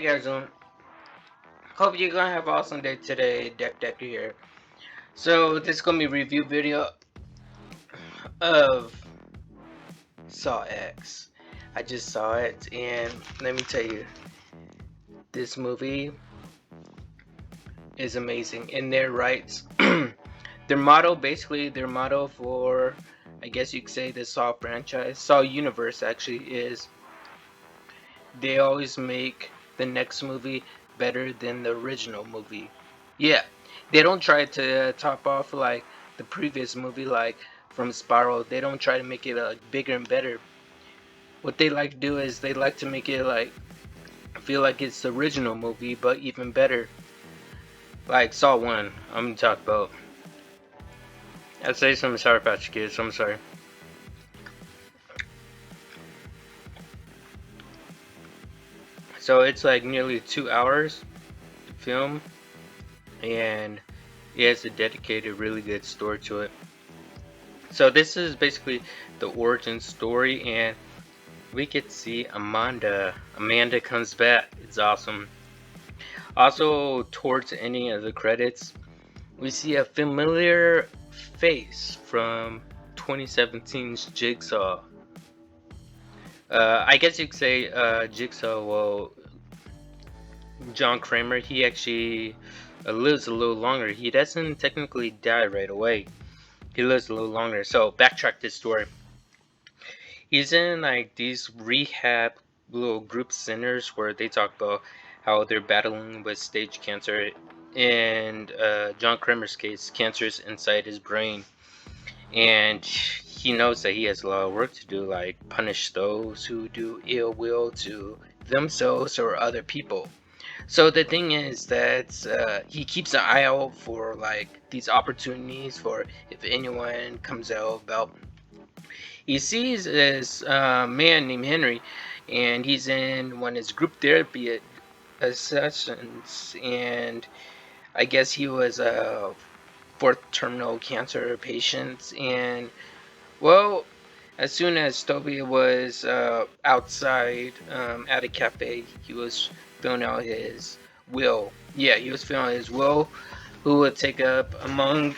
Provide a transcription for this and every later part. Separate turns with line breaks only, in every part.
guys doing? Hope you're gonna have an awesome day today. Decker here. So this is gonna be a review video of Saw X. I just saw it, and let me tell you, this movie is amazing. In their rights, their motto for, I guess you could say, the Saw franchise, Saw universe actually is, they always make the next movie better than the original movie. Yeah, they don't try to top off like the previous movie, like from Spiral. They don't try to make it bigger and better. What they like to do is they like to make it like feel like it's the original movie, but even better. Like Saw 1, I'm gonna talk about. I'd say some Sour Patch Kids, I'm sorry. So it's like nearly 2 hours to film, and it has a dedicated, really good story to it. So this is basically the origin story, and we get to see Amanda. Amanda comes back. It's awesome. Also, towards the ending of the credits, we see a familiar face from 2017's Jigsaw. I guess you could say Jigsaw, well, John Kramer, he actually lives a little longer. He doesn't technically die right away. He lives a little longer. So, backtrack this story. He's in like these rehab little group centers where they talk about how they're battling with stage cancer. And John Kramer's case, cancer's inside his brain. And he knows that he has a lot of work to do, like punish those who do ill will to themselves or other people. So the thing is that he keeps an eye out for like these opportunities for if anyone comes out about. He sees this man named Henry, and he's in one of his group therapy sessions, and I guess he was a fourth terminal cancer patient, and well, as soon as Toby was outside at a cafe, he was filling out his will. Yeah, he was filling out his will, who would take up among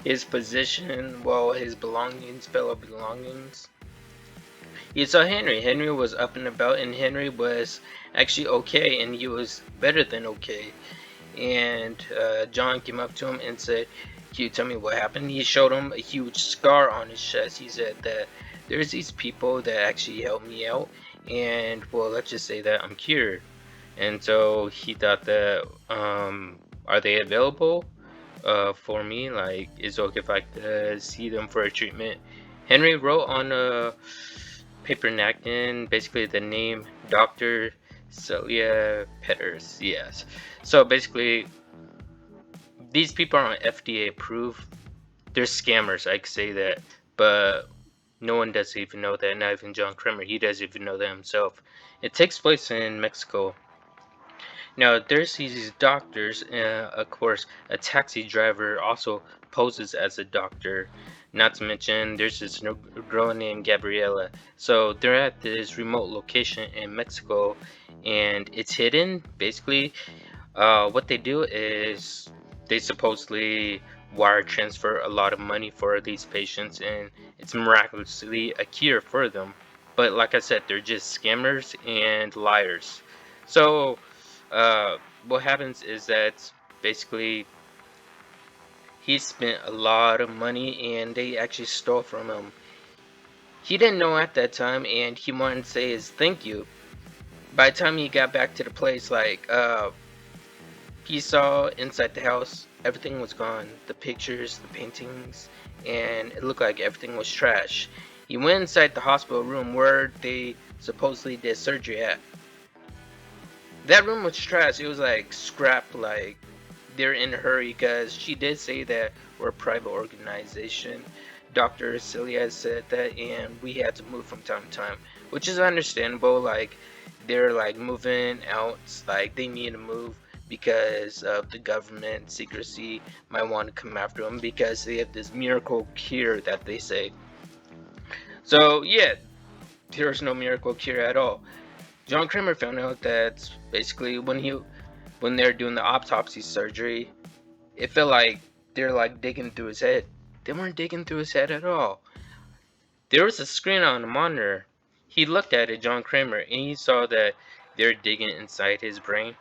his position, well, his belongings, fellow belongings. He saw Henry. Henry was up and about, and Henry was actually okay, and he was better than okay. And John came up to him and said, "Can you tell me what happened?" He showed him a huge scar on his chest. He said that there's these people that actually helped me out, and well, let's just say that I'm cured. And so he thought that, are they available for me? Like, is it okay if I see them for a treatment? Henry wrote on a paper napkin basically the name Dr. Celia Petters. Yes. So basically, these people aren't FDA approved. They're scammers, I could say that. But no one does even know that, not even John Kramer. He doesn't even know that himself. It takes place in Mexico. Now, there's these doctors, of course, a taxi driver also poses as a doctor. Not to mention, there's this girl named Gabriela. So they're at this remote location in Mexico, and it's hidden. Basically, what they do is they supposedly wire transfer a lot of money for these patients, and it's miraculously a cure for them. But like I said, they're just scammers and liars. So what happens is that basically he spent a lot of money, and they actually stole from him. He didn't know at that time, and he wanted to say his thank you. By the time he got back to the place, like he saw inside the house, everything was gone. The pictures, the paintings, and it looked like everything was trash. He went inside the hospital room where they supposedly did surgery at. That room was trash. It was like scrap, like they're in a hurry, because she did say that we're a private organization. Dr. Celia said that, and we had to move from time to time, which is understandable. Like, they're like moving out, like they need to move because of the government secrecy might want to come after them because they have this miracle cure that they say. So yeah, there's no miracle cure at all. John Kramer found out that basically when they're doing the autopsy surgery, it felt like they're like digging through his head. They weren't digging through his head at all. There was a screen on the monitor. He looked at it, John Kramer, and he saw that they're digging inside his brain.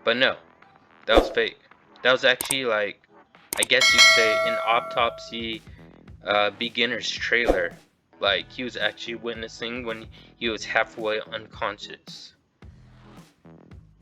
But no, that was fake. That was actually like, I guess you'd say, an autopsy beginner's trailer. Like he was actually witnessing when he was halfway unconscious.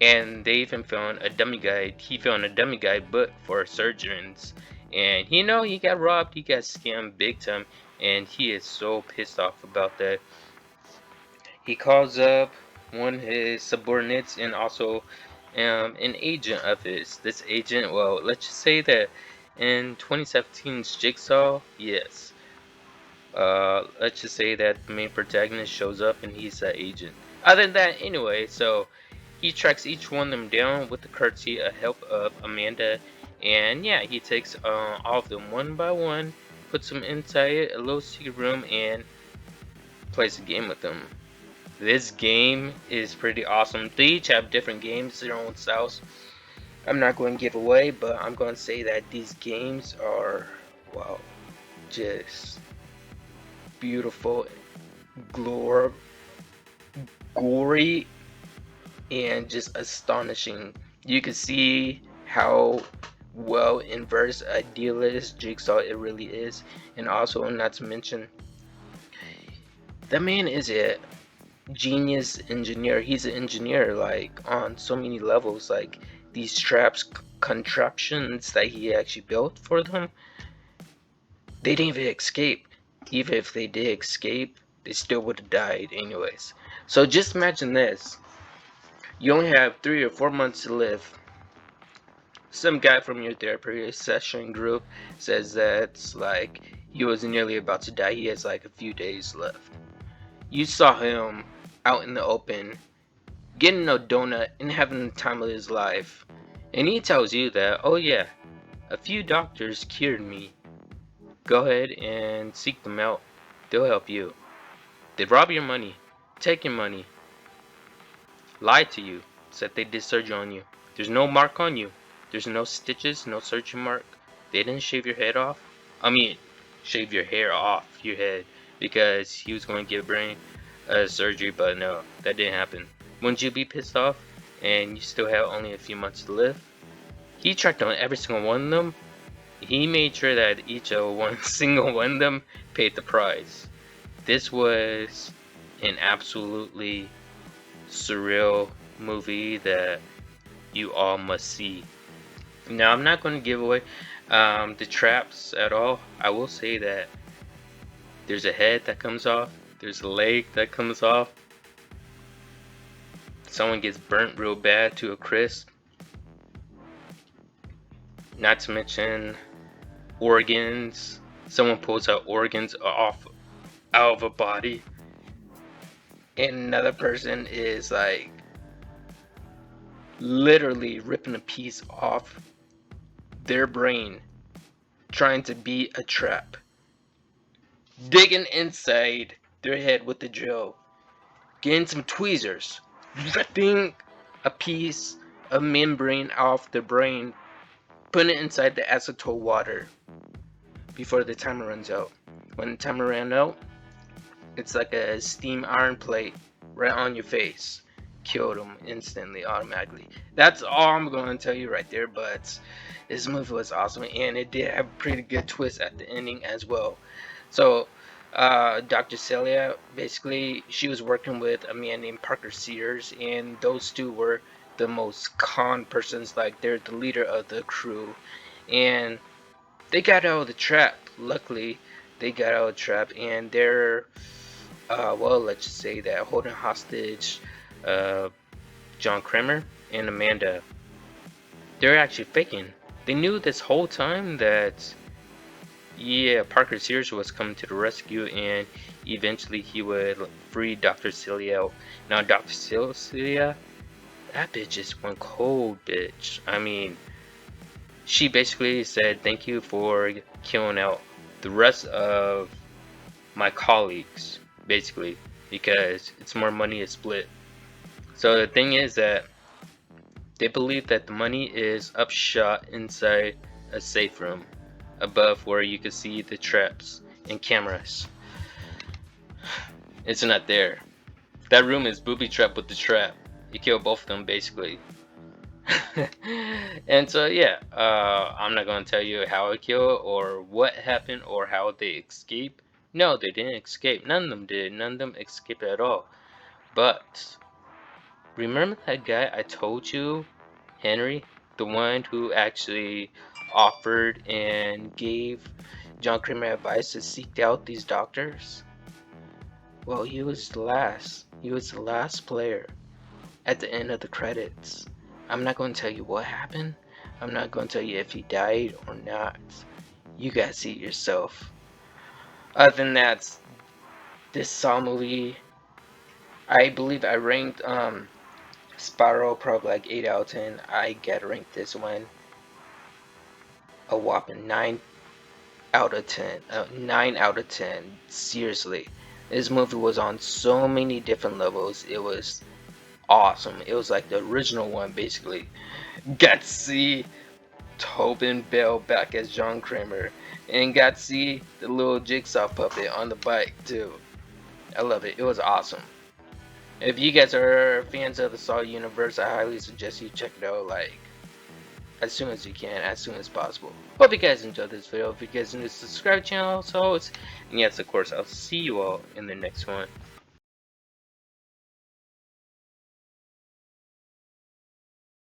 And they even found a dummy guide. He found a dummy guide book for surgeons. And he got robbed, he got scammed big time. And he is so pissed off about that. He calls up one of his subordinates and also an agent of his. This agent, well, let's just say that in 2017's Jigsaw, yes. Let's just say that the main protagonist shows up and he's the agent. Other than that, anyway, so he tracks each one of them down with the courtesy of help of Amanda. And yeah, he takes all of them one by one, puts them inside a little secret room, and plays a game with them. This game is pretty awesome. They each have different games, their own styles. I'm not going to give away, but I'm going to say that these games are, wow, just beautiful, gory, and just astonishing. You can see how well inverse idealist Jigsaw it really is, and also not to mention, that man is a genius engineer. He's an engineer like on so many levels. Like these traps, contraptions that he actually built for them, they didn't even escape. Even if they did escape, they still would have died anyways. So just imagine this. You only have 3 or 4 months to live. Some guy from your therapy session group says that like he was nearly about to die. He has like a few days left. You saw him out in the open, getting a donut and having the time of his life. And he tells you that, oh yeah, a few doctors cured me. Go ahead and seek them out. They'll help you. They rob your money, take your money, lie to you, said they did surgery on you. There's no mark on you. There's no stitches, no surgery mark. They didn't shave your head off. I mean, shave your hair off your head because he was going to get brain surgery, but no, that didn't happen. Wouldn't you be pissed off? And you still have only a few months to live? He tracked on every single one of them. He made sure that each one single one of them paid the price. This was an absolutely surreal movie that you all must see. Now, I'm not going to give away the traps at all. I will say that there's a head that comes off, there's a leg that comes off, someone gets burnt real bad to a crisp, not to mention organs. Someone pulls out organs off out of a body, and another person is like literally ripping a piece off their brain, trying to be a trap, digging inside their head with the drill, getting some tweezers, ripping a piece of membrane off the brain, putting it inside the acetone water before the timer runs out. When the timer ran out, it's like a steam iron plate right on your face. Killed him instantly, automatically. That's all I'm going to tell you right there, but this movie was awesome, and it did have a pretty good twist at the ending as well. So, Dr. Celia, basically, she was working with a man named Parker Sears, and those two were the most con persons. Like, they're the leader of the crew, and they got out of the trap. Luckily, they got out of the trap, and they're, well, let's just say that holding hostage John Kramer and Amanda. They're actually faking. They knew this whole time that, yeah, Parker Sears was coming to the rescue, and eventually he would free Dr. Celia out. Now, Dr. Celia, that bitch is one cold bitch. I mean, she basically said, thank you for killing out the rest of my colleagues, basically. because it's more money is split. So the thing is that they believe that the money is upshot inside a safe room above where you can see the traps and cameras. It's not there. That room is booby trapped with the trap. You kill both of them basically. And so yeah, I'm not gonna tell you how it killed or what happened or how they escaped. No, they didn't escape. None of them did. None of them escaped at all. But remember that guy I told you, Henry, the one who actually offered and gave John Kramer advice to seek out these doctors? Well, he was the last. He was the last player at the end of the credits. I'm not going to tell you what happened. I'm not going to tell you if he died or not. You guys see it yourself. Other than that, this Saw movie, I believe I ranked Spiral probably like 8 out of 10. I gotta rank this one a whopping 9 out of 10. 9 out of 10. Seriously. This movie was on so many different levels. It was awesome. It was like the original one basically. Got to see Tobin Bell back as John Kramer, and got to see the little Jigsaw puppet on the bike too. I love it. It was awesome. If you guys are fans of the Saw universe, I highly suggest you check it out like as soon as you can, as soon as possible. Hope you guys enjoyed this video. If you guys are new, subscribe to the channel, so and yes, of course, I'll see you all in the next one.